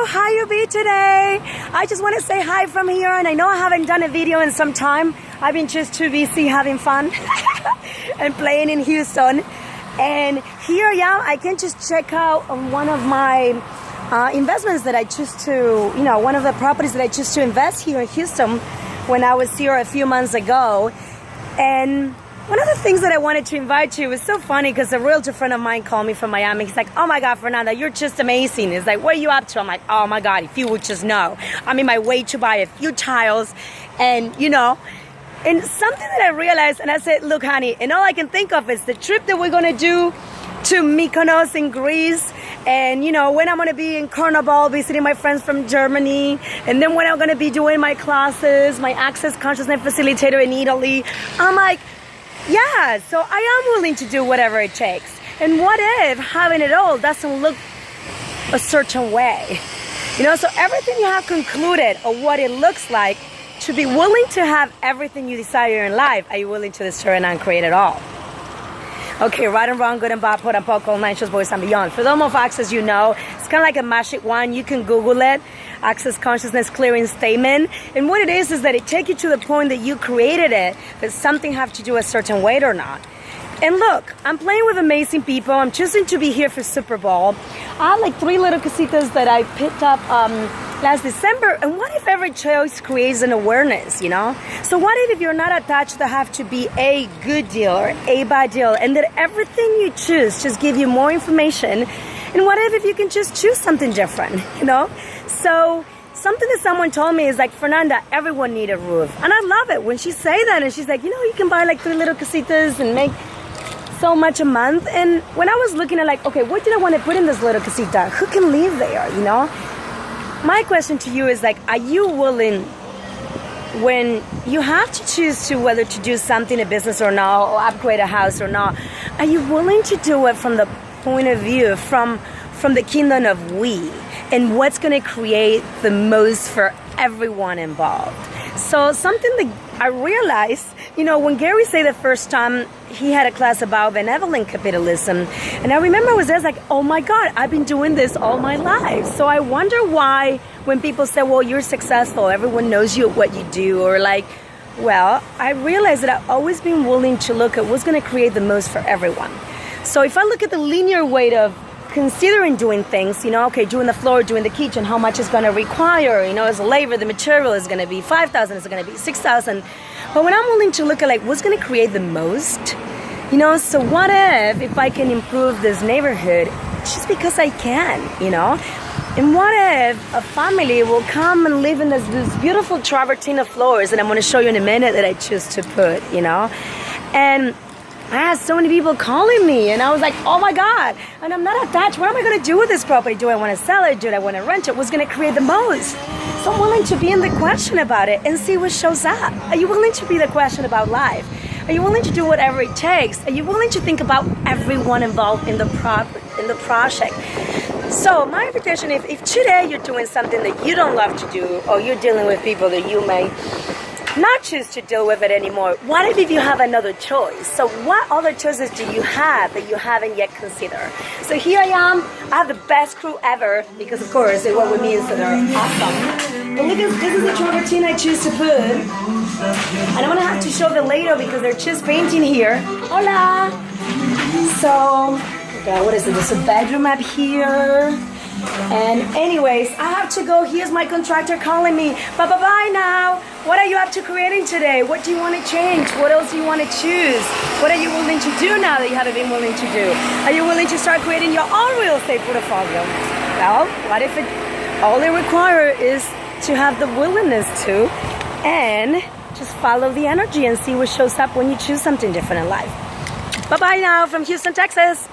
how you be today? I just want to say hi from here, and I know I haven't done a video in some time. I've been just too busy having fun and playing in Houston. And here I am. I can just check out one of my investments that I choose to, one of the properties that I choose to invest here in Houston when I was here a few months ago. And one of the things that I wanted to invite you was so funny because a realtor friend of mine called me from Miami. He's like, oh my God, Fernanda, you're just amazing. He's like, what are you up to? I'm like, oh my God, if you would just know. I'm in my way to buy a few tiles and and something that I realized, and I said, look, honey, and all I can think of is the trip that we're going to do to Mykonos in Greece, and when I'm going to be in Carnival visiting my friends from Germany, and then when I'm going to be doing my classes, my Access Consciousness Facilitator in Italy. I'm like, yeah, so I am willing to do whatever it takes. And what if having it all doesn't look a certain way? So everything you have concluded of what it looks like, to be willing to have everything you desire in life, are you willing to destroy and uncreate it all? Okay, right and wrong, good and bad, put and poke, all nine shows, boys and beyond. For those of Access, it's kind of like a magic wand. You can Google it, Access Consciousness Clearing Statement. And what it is that it takes you to the point that you created it, that something have to do a certain way or not. And look, I'm playing with amazing people. I'm choosing to be here for Super Bowl. I have like 3 little casitas that I picked up last December. And what if every choice creates an awareness, So what if you're not attached to have to be a good deal or a bad deal, and that everything you choose just give you more information? And what if you can just choose something different, So something that someone told me is like, Fernanda, everyone need a roof. And I love it when she say that, and she's like, you can buy like 3 little casitas and make so much a month. And when I was looking at like, okay, what did I want to put in this little casita? Who can live there, My question to you is like, are you willing, when you have to choose to whether to do something, a business or not, or upgrade a house or not, are you willing to do it from the point of view, from the kingdom of we, and what's going to create the most for everyone involved? So something that I realized, when Gary said the first time he had a class about benevolent capitalism, and I remember I was there, like, oh my God, I've been doing this all my life. So I wonder why when people say, well, you're successful, everyone knows you at what you do, or like, well, I realized that I've always been willing to look at what's going to create the most for everyone. So if I look at the linear way of considering doing things, okay, doing the floor, doing the kitchen, how much it's going to require, as a labor, the material is going to be $5,000, it's going to be $6,000. But when I'm willing to look at like what's going to create the most, so what if I can improve this neighborhood just because I can, And what if a family will come and live in this beautiful travertine of floors that I'm going to show you in a minute that I choose to put, And I had so many people calling me, and I was like, oh my God, and I'm not attached. What am I going to do with this property? Do I want to sell it? Do I want to rent it? What's going to create the most? So I'm willing to be in the question about it and see what shows up. Are you willing to be the question about life? Are you willing to do whatever it takes? Are you willing to think about everyone involved in the project? So my invitation, if today you're doing something that you don't love to do, or you're dealing with people that you may not choose to deal with it anymore, what if you have another choice? So what other choices do you have that you haven't yet considered? So here I am. I have the best crew ever, because of course they work with me, so they're awesome. But look, this is the travertine I choose to put, and I'm gonna have to show them later because they're just painting here. Hola. So okay, what is it? There's a bedroom up here. And anyways, I have to go. Here's my contractor calling me. Bye now. What are you up to creating today? What do you want to change? What else do you want to choose? What are you willing to do now that you haven't been willing to do? Are you willing to start creating your own real estate portfolio? Well, what if all they require is to have the willingness to, and just follow the energy and see what shows up when you choose something different in life. Bye now from Houston, Texas.